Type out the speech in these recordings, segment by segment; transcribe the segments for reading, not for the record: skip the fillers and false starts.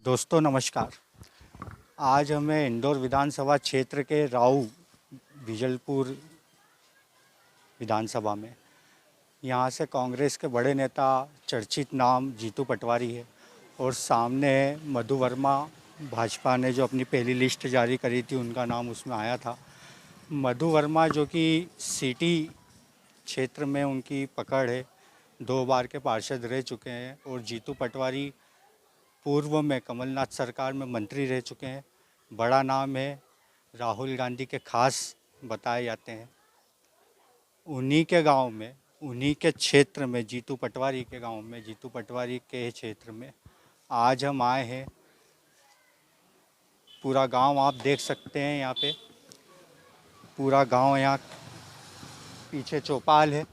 दोस्तों नमस्कार। आज हमें इंदौर विधानसभा क्षेत्र के राऊ विजलपुर विधानसभा में यहाँ से कांग्रेस के बड़े नेता चर्चित नाम जीतू पटवारी है और सामने है मधु वर्मा। भाजपा ने जो अपनी पहली लिस्ट जारी करी थी उनका नाम उसमें आया था। मधु वर्मा जो कि सिटी क्षेत्र में उनकी पकड़ है, 2 बार के पार्षद रह चुके हैं, और जीतू पटवारी पूर्व में कमलनाथ सरकार में मंत्री रह चुके हैं। बड़ा नाम है, राहुल गांधी के खास बताए जाते हैं। उन्हीं के गांव में, उन्हीं के क्षेत्र में, जीतू पटवारी के गांव में, जीतू पटवारी के क्षेत्र में आज हम आए हैं। पूरा गांव आप देख सकते हैं, यहाँ पे पूरा गांव, यहाँ पीछे चौपाल है।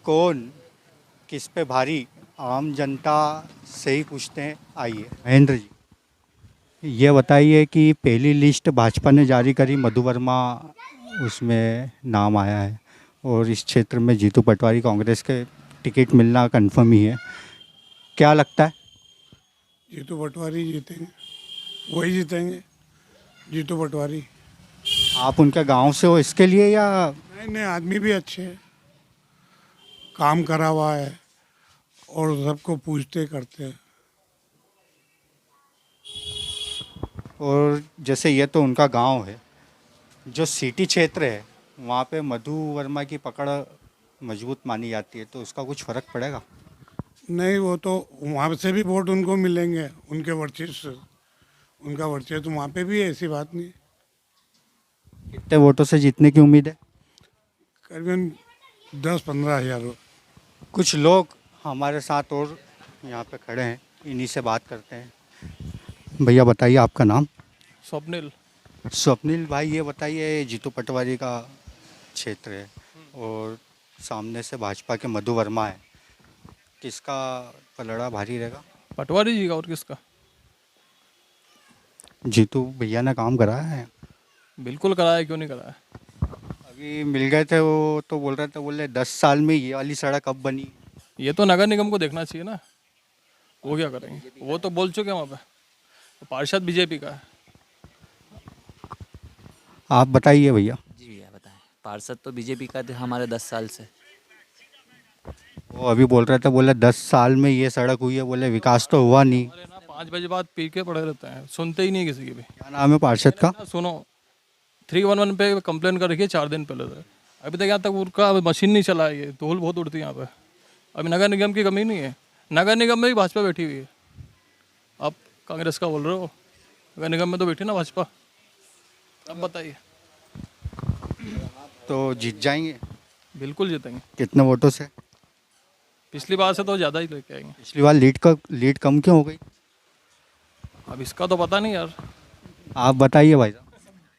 कौन किस पे भारी, आम जनता से ही पूछते हैं। आइए महेंद्र जी, ये बताइए कि पहली लिस्ट भाजपा ने जारी करी, मधु वर्मा उसमें नाम आया है और इस क्षेत्र में जीतू पटवारी कांग्रेस के टिकट मिलना कंफर्म ही है। क्या लगता है? जीतू पटवारी जीतेंगे, वही जीतेंगे, जीतू पटवारी। आप उनके गांव से हो इसके लिए या? नहीं, आदमी भी अच्छे हैं, काम करा हुआ है और सबको पूछते करते हैं। और जैसे ये तो उनका गांव है, जो सिटी क्षेत्र है वहाँ पे मधु वर्मा की पकड़ मजबूत मानी जाती है, तो उसका कुछ फ़र्क पड़ेगा? नहीं, वो तो वहाँ से भी वोट उनको मिलेंगे, उनके वर्चस्व, उनका वर्चस्व तो वहाँ पे भी है, ऐसी बात नहीं। कितने वोटों से जीतने की उम्मीद है? करीबन 10-15 हज़ार। कुछ लोग हमारे साथ और यहाँ पे खड़े हैं, इन्हीं से बात करते हैं। भैया बताइए आपका नाम? स्वप्निल। स्वप्निल भाई, ये बताइए, जीतू पटवारी का क्षेत्र है और सामने से भाजपा के मधु वर्मा है, किसका पलड़ा भारी रहेगा? पटवारी जी का, और किसका? जीतू भैया ने काम कराया है। बिल्कुल कराया, क्यों नहीं कराया। अभी मिल गए थे वो, तो बोल रहे थे, बोले 10 साल में ये वाली सड़क कब बनी? ये तो नगर निगम को देखना चाहिए ना, वो क्या करेंगे। वो तो बोल चुके हैं वहाँ पे, पार्षद बीजेपी का है। आप बताइए भैया। जी भैया बताएं। पार्षद तो बीजेपी का थे हमारे 10 साल से। वो अभी बोल रहे थे, बोले 10 साल में ये सड़क हुई है, बोले विकास तो हुआ नहीं। अरे ना, 5 बजे बाद पी के पड़े रहते हैं, सुनते ही नहीं किसी की भी। क्या नाम है पार्षद का? ना सुनो, 311 पे कंप्लेन कर रखी है 4 दिन पहले से, अभी तक यहाँ तक उनका मशीन नहीं चला है। ये धूल बहुत उड़ती है यहाँ पे। अभी नगर निगम की कमी नहीं है, नगर निगम में भी भाजपा बैठी हुई है। आप कांग्रेस का बोल रहे हो, नगर निगम में तो बैठी ना भाजपा। अब बताइए। तो जीत जाएंगे? बिल्कुल जीतेंगे, कितने वोटों से? पिछली बार से तो ज़्यादा ही लेके आएंगे। पिछली बार लीड कम क्यों हो गई? अब इसका तो पता नहीं यार। आप बताइए भाई साहब।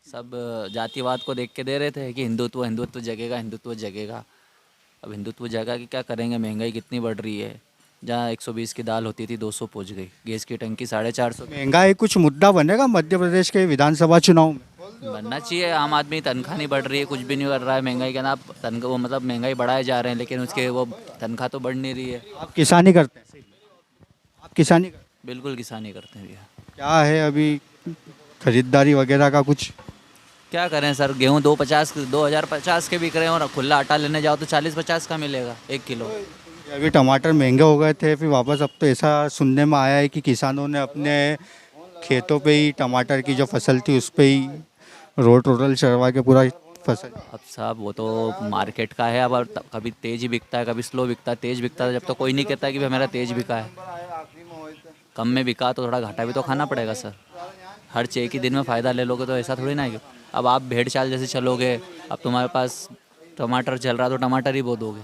सब जातिवाद को देख के दे रहे थे कि हिंदुत्व हिंदुत्व जगेगा, हिंदुत्व जगेगा। अब हिंदुत्व जगह की क्या करेंगे, महंगाई कितनी बढ़ रही है। जहाँ 120 की दाल होती थी 200 पहुँच गई, गैस की टंकी 450। महंगाई कुछ मुद्दा बनेगा मध्य प्रदेश के विधानसभा चुनाव में? बनना चाहिए। आम आदमी तनख्वाह नहीं बढ़ रही है, कुछ भी नहीं कर रहा है। महंगाई का नाम तनख्वाह, वो मतलब महंगाई बढ़ाए जा रहे हैं, लेकिन उसके वो तनख्वाह तो बढ़ नहीं रही है। आप किसानी करते हैं? आप किसानी करते हैं? बिल्कुल किसानी करते हैं भैया। क्या है अभी खरीदारी वगैरह का कुछ? क्या करें सर, गेहूँ 2050 के बिक रहे हैं और खुला आटा लेने जाओ तो 40-50 का मिलेगा 1 किलो। अभी टमाटर महंगे हो गए थे, फिर वापस अब तो ऐसा सुनने में आया है कि किसानों ने अपने खेतों पे ही टमाटर की जो फसल थी उस पे ही रोटल चढ़वा के पूरा फसल। अब साहब वो तो मार्केट का है। अब कभी तेज़ ही बिकता है, कभी स्लो बिकता है। तेज़ बिकता है जब तो कोई नहीं कहता कि भाई मेरा तेज़ बिका है। कम में बिका तो थोड़ा घाटा भी तो खाना पड़ेगा सर। हर एक ही दिन में फ़ायदा ले लोगे तो ऐसा थोड़ी ना है। अब आप भेड़ चाल जैसे चलोगे, अब तुम्हारे पास टमाटर चल रहा तो टमाटर ही बो दोगे।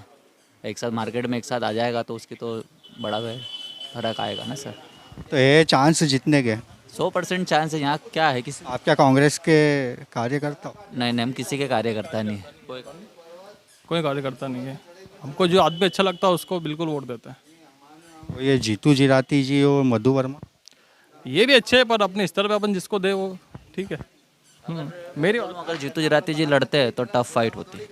एक साथ मार्केट में एक साथ आ जाएगा तो उसकी तो बड़ा फर्क आएगा ना सर। तो ये चांस जीतने के 100% चांस है। यहाँ क्या है, किसी आप क्या कांग्रेस के कार्यकर्ता हो? नहीं, हम किसी के कार्यकर्ता नहीं है। कोई कार्यकर्ता नहीं है। हमको जो आदमी अच्छा लगता है उसको बिल्कुल वोट देते हैं। तो ये जीतू जिराती जी और मधु वर्मा, ये भी अच्छे हैं, पर अपने स्तर पे अपन जिसको दे वो ठीक है। मेरी अगर जीतू जराती जी लड़ते हैं तो टफ फाइट होती है,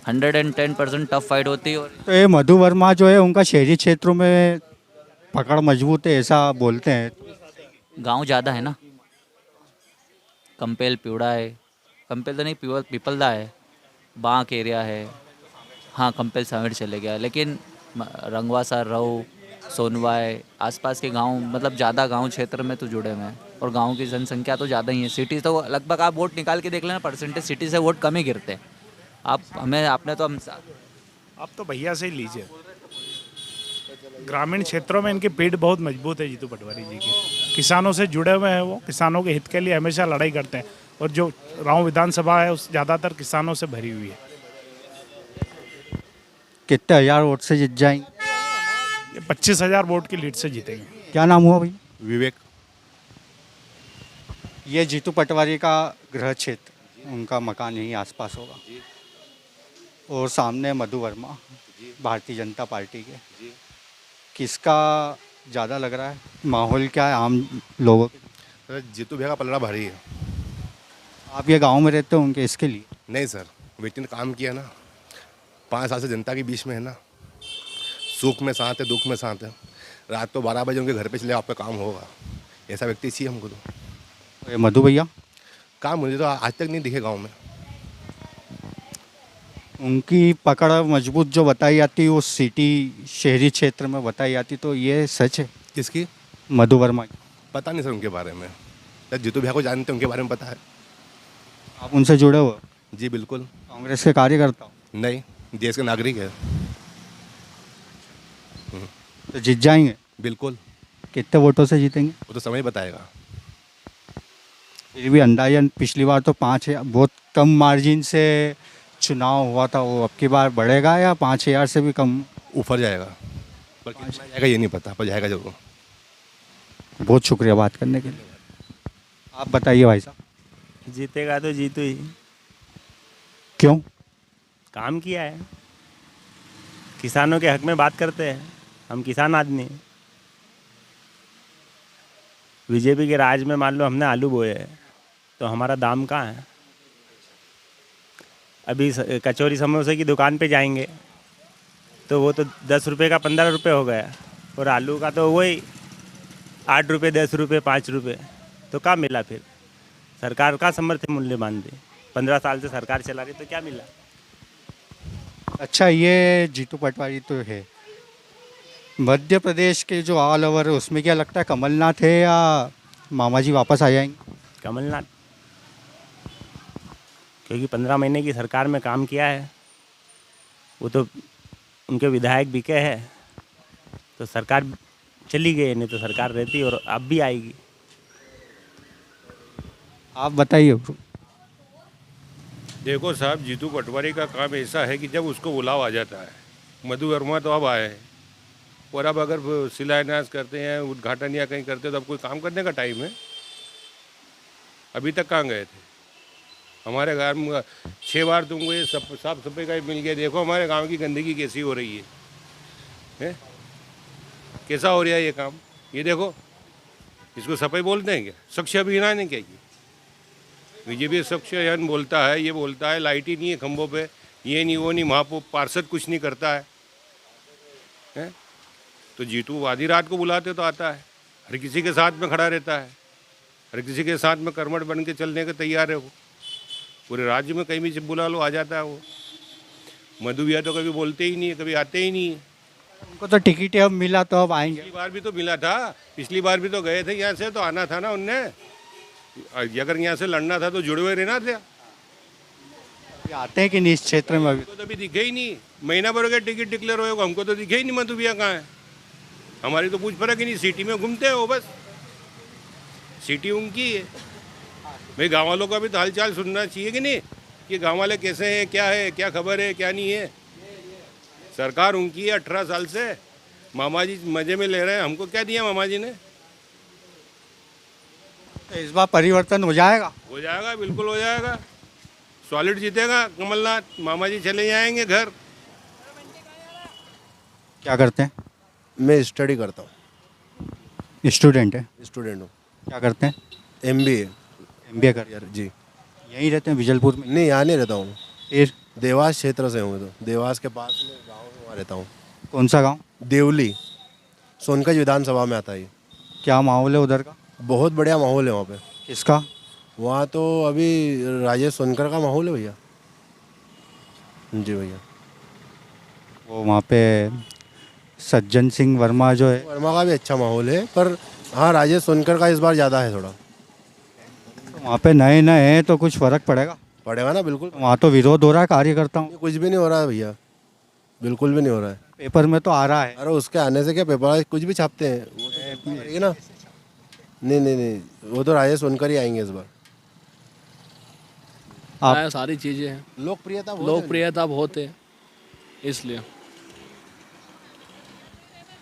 110% टफ फाइट होती है। और तो ये मधु वर्मा जो है उनका शहरी क्षेत्रों में पकड़ मजबूत है ऐसा बोलते हैं। गांव ज़्यादा है ना, कंपेल पिवड़ा है, कंपेल तो नहीं पिपलदा है, बांक एरिया है, हाँ कंपेल साइड चले गया, लेकिन रंगवासा रऊ सोनवाई आसपास के गांव मतलब ज़्यादा गांव क्षेत्र में तो जुड़े हुए हैं और गांव की जनसंख्या तो ज़्यादा ही है। सिटी तो लगभग आप वोट निकाल के देख लेना, परसेंटेज सिटी से वोट कम ही गिरते हैं। आप हमें आपने तो हम आप तो भैया से ही लीजिए। ग्रामीण क्षेत्रों में इनकी पीठ बहुत मजबूत है जीतू पटवारी जी की। किसानों से जुड़े हुए हैं, वो किसानों के हित के लिए हमेशा लड़ाई करते हैं और जो राव विधानसभा है उस ज़्यादातर किसानों से भरी हुई है। कितने हजार वोट से जीत जाएंगे? ये 25,000 वोट की लीड से जीतेंगे। क्या नाम हुआ भाई? विवेक। ये जीतू पटवारी का गृह क्षेत्र, उनका मकान यहीं आसपास होगा। और सामने मधु वर्मा भारतीय जनता पार्टी के। किसका ज़्यादा लग रहा है? माहौल क्या है आम लोगों के? सर जीतू भैया का पलड़ा भारी है। आप ये गांव में रहते हो उनके इसके लिए? नहीं सर, व्यक्ति ने काम किया ना, 5 साल से जनता के बीच में है ना, सुख में साथ है दुख में साथ है। रात को 12 बजे उनके घर पे चले आपका काम होगा, ऐसा व्यक्ति चाहिए हमको। तो ये मधु भैया काम मुझे तो आज तक नहीं दिखे गांव में। उनकी पकड़ मजबूत जो बताई जाती है वो सिटी शहरी क्षेत्र में बताई जाती, तो ये सच है? किसकी? मधु वर्मा की। पता नहीं सर उनके बारे में। सर जीतू भैया को जानते हैं, उनके बारे में पता है। आप उनसे जुड़े हो? जी बिल्कुल। कांग्रेस के कार्यकर्ता हो? नहीं, देश के नागरिक है। तो जीत जाएंगे? बिल्कुल, कितने वोटों से जीतेंगे? वो तो समय बताएगा। फिर भी अंदाजन पिछली बार तो 5,000 बहुत कम मार्जिन से चुनाव हुआ था, वो अब की बार बढ़ेगा या 5,000 से भी कम? ऊपर जाएगा, पर कितना जाएगा ये नहीं पता, पर जाएगा जरूर। बहुत शुक्रिया बात करने के लिए। आप बताइए भाई साहब। जीतेगा तो जीतू ही, क्यों? काम किया है, किसानों के हक में बात करते हैं, हम किसान आदमी हैं। बीजेपी के राज में मान लो हमने आलू बोए हैं तो हमारा दाम कहाँ है? अभी कचौरी समोसे की दुकान पे जाएंगे तो वो तो 10 रुपये का 15 रुपये हो गया, और आलू का तो वही 8 रुपये 10 रुपये 5 रुपये। तो क्या मिला फिर? सरकार का समर्थन मूल्य मान दी, 15 साल से सरकार चला रही तो क्या मिला? अच्छा, ये जीतू पटवारी तो है, मध्य प्रदेश के जो ऑल ओवर है उसमें क्या लगता है कमलनाथ है या मामा जी वापस आ जाएंगे? कमलनाथ, क्योंकि 15 महीने की सरकार में काम किया है, वो तो उनके विधायक बिके हैं, तो सरकार चली गई, नहीं तो सरकार रहती और अब भी आएगी। आप बताइए। देखो साहब, जीतू पटवारी का काम ऐसा है कि जब उसको बुलाव आ जाता है, मधु वर्मा तो अब आए हैं, और अब अगर शिलान्यास करते हैं, उद्घाटन या कहीं करते हैं, तो अब कोई काम करने का टाइम है? अभी तक कहाँ गए थे? हमारे गाँव में 6 बार तुमको ये साफ सफाई का मिल गया। देखो हमारे गांव की गंदगी कैसी हो रही है? कैसा हो रहा है ये काम? ये देखो, इसको सफाई बोलते हैं क्या? स्वच्छ अभियान है क्या ये? बीजेपी स्वच्छ अभियान बोलता है, ये बोलता है लाइट ही नहीं है खंभों पे, ये नहीं वो नहीं, वहाँ पार्षद कुछ नहीं करता है? तो जीतू आधी रात को बुलाते तो आता है, हर किसी के साथ में खड़ा रहता है, हर किसी के साथ में कर्मठ बन के चलने के तैयार है वो। पूरे राज्य में कहीं भी बुला लो आ जाता है वो। मधु भैया तो कभी बोलते ही नहीं है, कभी आते ही नहीं है। उनको तो टिकट अब मिला तो अब आएंगे। पिछली बार भी तो मिला था, पिछली बार भी तो गए थे यहाँ से, तो आना था ना उनने। अगर यहाँ से लड़ना था तो जुड़े हुए रहना था। अभी आते हैं कि नहीं इस क्षेत्र में? अभी तो अभी दिखे ही नहीं, महीना भर के टिकट डिक्लेयर होगा, हमको तो दिखे ही नहीं मधु भैया कहाँ है। हमारी तो पूछ फर्क ही नहीं, सिटी में घूमते हो बस, सिटी उनकी है भाई। गाँव वालों का भी तो हालचाल सुनना चाहिए कि नहीं, कि गाँव वाले कैसे हैं, क्या खबर है, क्या नहीं है। सरकार उनकी है 18 साल से, मामा जी मज़े में ले रहे हैं। हमको क्या दिया मामा जी ने? तो इस बार परिवर्तन हो जाएगा? हो जाएगा, बिल्कुल हो जाएगा। सॉलिड जीतेगा कमलनाथ, मामा जी चले जाएंगे घर। क्या करते हैं? मैं स्टडी करता हूँ, स्टूडेंट है? स्टूडेंट हूँ। क्या करते हैं? MBA MBA कर? यार जी। यहीं रहते हैं विजलपुर में? नहीं, यहाँ नहीं रहता हूँ, फिर देवास क्षेत्र से हूँ। तो देवास के पास में गाँव में वहाँ रहता हूँ। कौन सा गांव? देवली। सोनकच विधानसभा में आता है ये। क्या माहौल है उधर का? बहुत बढ़िया माहौल है वहाँ पे। किसका? वहाँ तो अभी राजेश सोनकर का माहौल है भैया। जी भैया। वो वहाँ पे सज्जन सिंह वर्मा जो है, वर्मा का भी अच्छा माहौल है, पर हाँ राजेश सोनकर का इस बार ज़्यादा है थोड़ा। वहाँ पे नए नए हैं तो कुछ फर्क पड़ेगा। पड़ेगा ना, बिल्कुल। वहाँ तो विरोध हो रहा है कार्यकर्ताओं। कुछ भी नहीं हो रहा है भैया, बिल्कुल भी नहीं हो रहा है। पेपर में तो आ रहा है। अरे उसके आने से क्या, पेपर कुछ भी छापते हैं वो तो करेगी ना। नहीं नहीं नहीं, वो तो राजेश सोनकर ही आएंगे इस बार। आप सारी चीज़ें हैं, लोकप्रियता बहुत है इसलिए।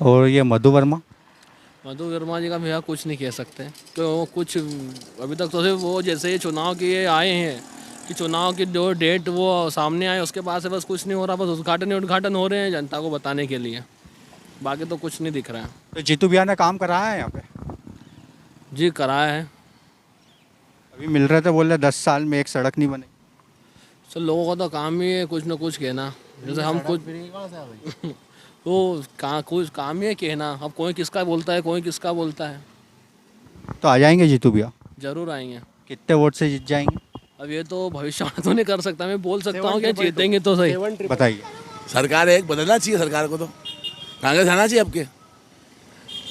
और ये मधु वर्मा, मधु वर्मा जी का भैया कुछ नहीं कह सकते, तो वो कुछ अभी तक तो सिर्फ वो जैसे ही चुनाव के ये आए हैं कि चुनाव की जो डेट वो सामने आए उसके बाद से बस कुछ नहीं हो रहा, बस उद्घाटन हो रहे हैं जनता को बताने के लिए, बाकी तो कुछ नहीं दिख रहा है। तो जीतू भैया ने काम कराया है यहाँ पे? जी कराया है। अभी मिल रहे थे, बोल रहे 10 साल में एक सड़क नहीं बनी। सर लोगों का तो काम ही है कुछ ना कुछ कहना, जैसे हम कुछ वो कुछ काम ही है कहना। अब कोई किसका बोलता है, कोई किसका बोलता है। तो आ जाएंगे जीतू भैया? जरूर आएंगे। कितने वोट से जीत जाएंगे? अब ये तो भविष्यवाणी तो नहीं कर सकता, मैं बोल सकता हूँ कि जीतेंगे तो सही। बताइए। सरकार एक बदलना चाहिए, सरकार को तो कांग्रेस आना चाहिए। आपके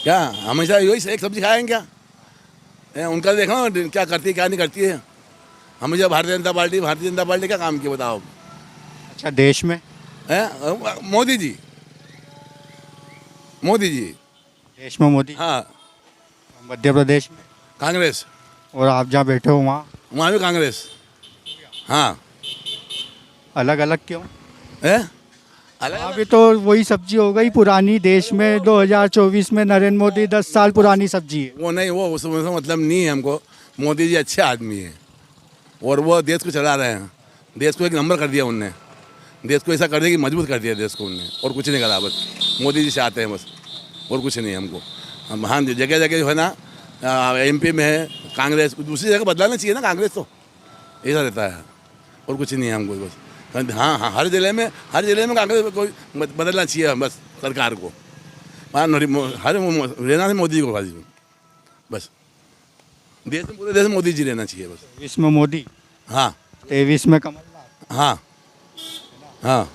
क्या हमेशा यही एक सब्जी खाएंगे क्या? उनका देखो क्या करती है क्या नहीं करती है। हमेशा भारतीय जनता पार्टी क्या काम किया बताओ? अच्छा, देश में मोदी जी देश में मोदी, हाँ। मध्य प्रदेश में कांग्रेस, और आप जहाँ बैठे हो वहाँ भी कांग्रेस। हाँ। अलग अलग क्यों? अलग अभी तो वही सब्जी हो गई पुरानी, देश में 2024 में नरेंद्र मोदी 10 साल पुरानी सब्जी है। वो नहीं, वो उसमें मतलब नहीं है हमको। मोदी जी अच्छे आदमी है और वो देश को चला रहे हैं। देश को एक नंबर कर दिया उनने, देश को ऐसा कर दिया कि मजबूत कर दिया देश को उनने, और कुछ नहीं करा। बस मोदी जी से आते हैं बस, और कुछ नहीं हमको। हम हाँ जगह जगह जो है ना MP में है कांग्रेस, दूसरी जगह बदलाना चाहिए ना कांग्रेस, तो ऐसा रहता है और कुछ नहीं है हमको बस। हाँ, हर जिले में कांग्रेस कोई बदलना चाहिए बस सरकार को। हर रहना है मोदी को बस। देश में पूरे देश में मोदी जी रहना चाहिए बस। 23 में मोदी, हाँ 23 में कमलनाथ। हाँ हाँ।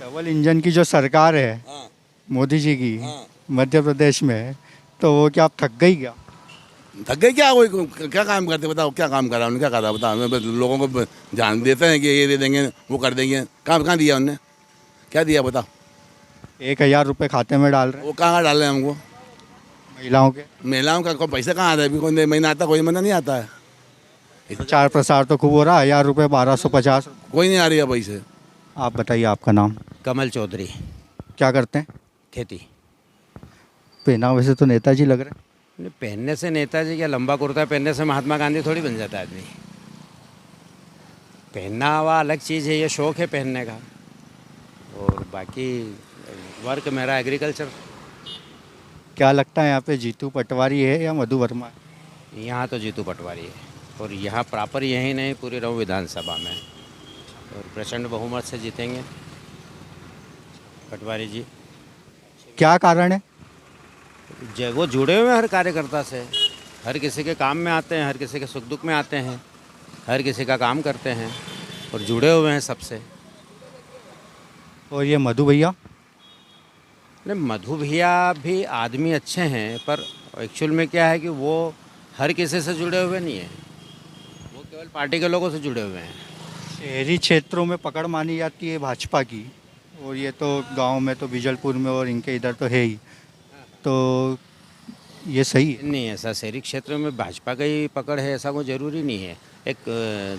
डबल इंजन की जो सरकार है हाँ। मोदी जी की हाँ। मध्य प्रदेश में, तो वो क्या आप थक गई क्या? थक गए क्या? कोई क्या काम करते बताओ? क्या काम करा उन्होंने? क्या करा बताओ? बस लोगों को जान देते हैं कि ये दे देंगे, वो कर देंगे। काम कहाँ दिया उनने? क्या दिया बताओ? 1000 रुपये खाते में डाल रहे हैं वो कहाँ डाल रहे हैं हमको? महिलाओं के का कोई पैसा कहाँ आता है? अभी कोई महीना आता, कोई महीना नहीं आता है। प्रचार प्रसार तो खूब हो रहा है। 1000 रुपये 1250 कोई नहीं आ रही है पैसे। आप बताइए, आपका नाम? कमल चौधरी। क्या करते हैं? खेती। पहना वैसे तो नेताजी लग रहे हैं। पहनने से नेताजी क्या, लंबा कुर्ता पहनने से महात्मा गांधी थोड़ी बन जाता है आदमी। पहनना हुआ अलग चीज़ है, ये शौक़ है पहनने का। और बाकी वर्क मेरा एग्रीकल्चर। क्या लगता है यहाँ पे जीतू पटवारी है या मधु वर्मा है? यहाँ तो जीतू पटवारी है, और यहाँ प्रॉपर यही नहीं, पूरी रहूँ विधानसभा में, और प्रचंड बहुमत से जीतेंगे पटवारी जी। क्या कारण है? वो जुड़े हुए हैं हर कार्यकर्ता से, हर किसी के काम में आते हैं, हर किसी के सुख दुख में आते हैं, हर किसी का काम करते हैं और जुड़े हुए हैं सबसे। और ये मधु भैया? नहीं, मधु भैया भी आदमी अच्छे हैं, पर एक्चुअल में क्या है कि वो हर किसी से जुड़े हुए नहीं हैं, वो केवल पार्टी के लोगों से जुड़े हुए हैं। शहरी क्षेत्रों में पकड़ मानी जाती है भाजपा की, और ये तो गांव में तो बीजलपुर में और इनके इधर तो है ही, तो ये सही है? नहीं, ऐसा शहरी क्षेत्रों में भाजपा का ही पकड़ है ऐसा कोई ज़रूरी नहीं है। एक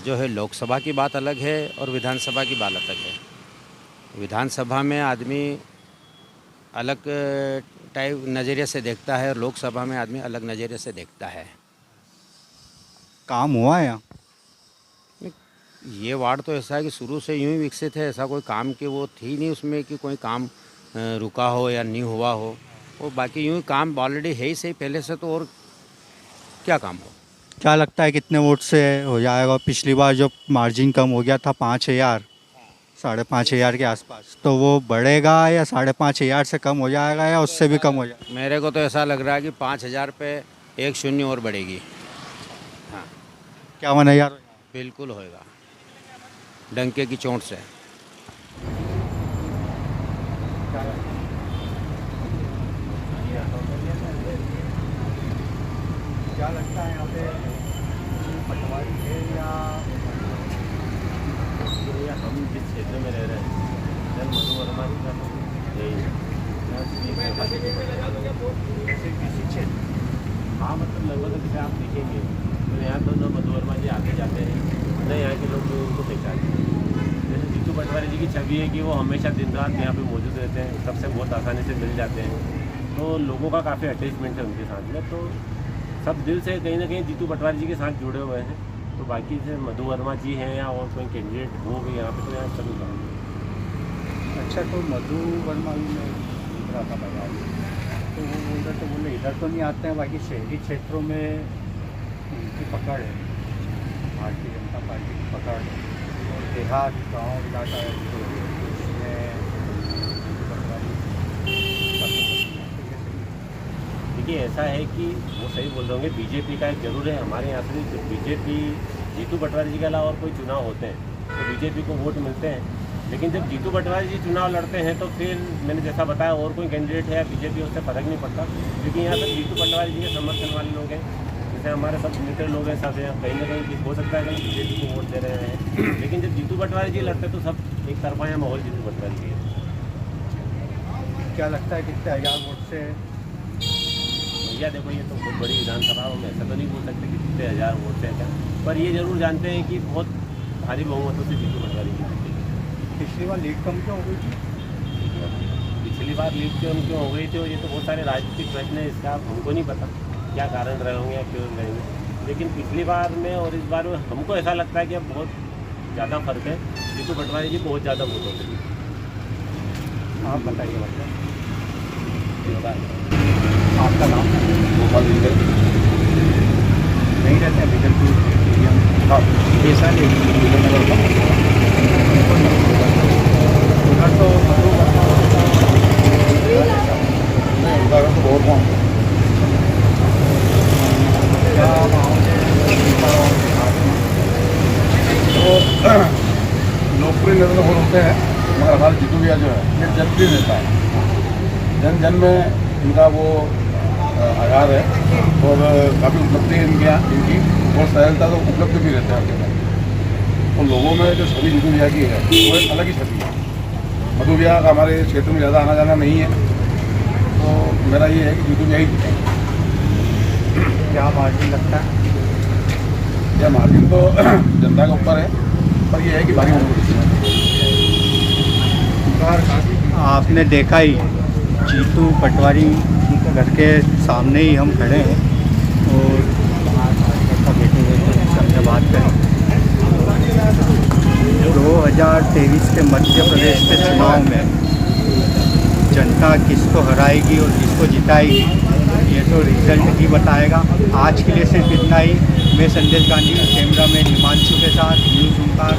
जो है लोकसभा की बात अलग है और विधानसभा की बात अलग है। विधानसभा में आदमी अलग टाइप नज़रिए से देखता है और लोकसभा में आदमी अलग नज़रिए से देखता है। काम हुआ है यहाँ? ये वार्ड तो ऐसा है कि शुरू से यूं ही विकसित है, ऐसा कोई काम की वो थी नहीं उसमें कि कोई काम रुका हो या नहीं हुआ हो, और बाकी यूं ही काम ऑलरेडी है ही सही पहले से, तो और क्या काम हो। क्या लगता है कितने वोट से हो जाएगा? पिछली बार जो मार्जिन कम हो गया था 5000 5,500 के आसपास, तो वो बढ़ेगा या 5,500 से कम हो जाएगा या उससे भी कम हो जाएगा? मेरे को तो ऐसा लग रहा है कि 5,000 पे 1 शून्य और बढ़ेगी। हाँ 51,000 बिल्कुल होएगा, डंके की चोट से। क्या लगता है यहाँ पे पटवारी है या हम जिस क्षेत्र में रह रहे हैं जन मधु वर्मा जी का यही है। किसी क्षेत्र हाँ मतलब लगभग जैसे आप देखेंगे तो यहाँ तो न मधु वर्मा जी आते जाते हैं न यहाँ के लोग उनको पहचानते हैं। जैसे जीतू पटवारी जी की छवि है कि वो हमेशा दिन रात यहाँ पे मौजूद रहते हैं, सबसे बहुत आसानी से मिल जाते हैं, तो लोगों का काफ़ी अटैचमेंट है उनके साथ में। तो सब दिल से कहीं ना कहीं जीतू पटवारी जी के साथ जुड़े हुए हैं। तो बाकी से मधु वर्मा जी हैं या और कोई कैंडिडेट हो भी यहाँ पे तो यहाँ सभी काम। अच्छा, तो मधु वर्मा भी मैं देख रहा था बाजार में, तो वो बोले इधर तो नहीं आते हैं, बाकी शहरी क्षेत्रों में उनकी पकड़ है, भारतीय जनता पार्टी की पकड़ है, और देहात गाँव इलाका है तो उसमें देखिए ऐसा है कि वो सही बोल रहे होंगे, बीजेपी का एक जरूर है हमारे यहाँ से बीजेपी जीतू पटवारी जी के अलावा और कोई चुनाव होते हैं तो बीजेपी को वोट मिलते हैं, लेकिन जब जीतू पटवारी जी चुनाव लड़ते हैं तो फिर मैंने जैसा बताया और कोई कैंडिडेट है या बीजेपी उससे फर्क नहीं पड़ता, क्योंकि यहाँ पर जीतू पटवारी जी के समर्थन वाले लोग हैं, जैसे हमारे सब मित्र लोग हैं, सब हैं, कहीं ना कहीं हो सकता है कहीं बीजेपी को वोट दे रहे हैं, लेकिन जब जीतू पटवारी जी लड़ते तो सब एक तरफा यहाँ माहौल जीतू पटवारी जी है। क्या लगता है कितने हजार वोट से? भैया देखो ये तो बहुत बड़ी विधानसभा है, ऐसा तो नहीं बोल सकते कि कितने हज़ार वोट से क्या, पर ये जरूर जानते हैं कि बहुत भारी बहुमतों से जीतू पटवारी जी जीतेगी। पिछली बार लीड कम क्यों हो गई थी? पिछली बार लीड क्यों हो गई थी, ये तो बहुत सारे राजनीतिक प्रश्न है, इसका हमको नहीं पता क्या कारण रहे होंगे या क्यों रहेंगे, लेकिन पिछली बार में और इस बार में हमको ऐसा लगता है कि अब बहुत ज़्यादा फर्क है, जीतू पटवारी जी बहुत ज़्यादा वोटों से। आप बताइए मतलब आपका नाम? गोपाल जिंदल। नहीं रहते हैं बिजलपुर एरिया में? हाँ ऐसा नहीं, उधर तो उधर तो बहुत कम। क्या तो लोकप्रिय नेता तो बहुत होते हैं, मगर हमारे जीतू भैया जो है ये जनप्रिय नेता है, जन जन में इनका वो आधार है और काफ़ी उपलब्धि है इनके यहाँ इनकी, और सहजता तो उपलब्ध भी रहते हैं आपके पास। और लोगों में जो छवि जीतू भैया की है वो एक अलग ही छवि है। मधु भैया का हमारे क्षेत्र में ज़्यादा आना जाना नहीं है, तो मेरा ये है कि जीतू भैया ही जीतेंगे। क्या मार्जिन लगता है? यह मार्जिन तो जनता के ऊपर है, पर यह है कि भारी आपने देखा ही जीतू पटवारी के घर के सामने ही हम खड़े हैं और कार्यकर्ता बैठे हुए थे, हमने बात करी। 2023 के मध्य प्रदेश के चुनाव में जनता किसको हराएगी और किसको जिताएगी ये तो रिजल्ट ही बताएगा। आज के लिए सिर्फ इतना ही। मैं संदेश गांधी, कैमरा मैन हिमांशु के साथ न्यूज़ ओंकार।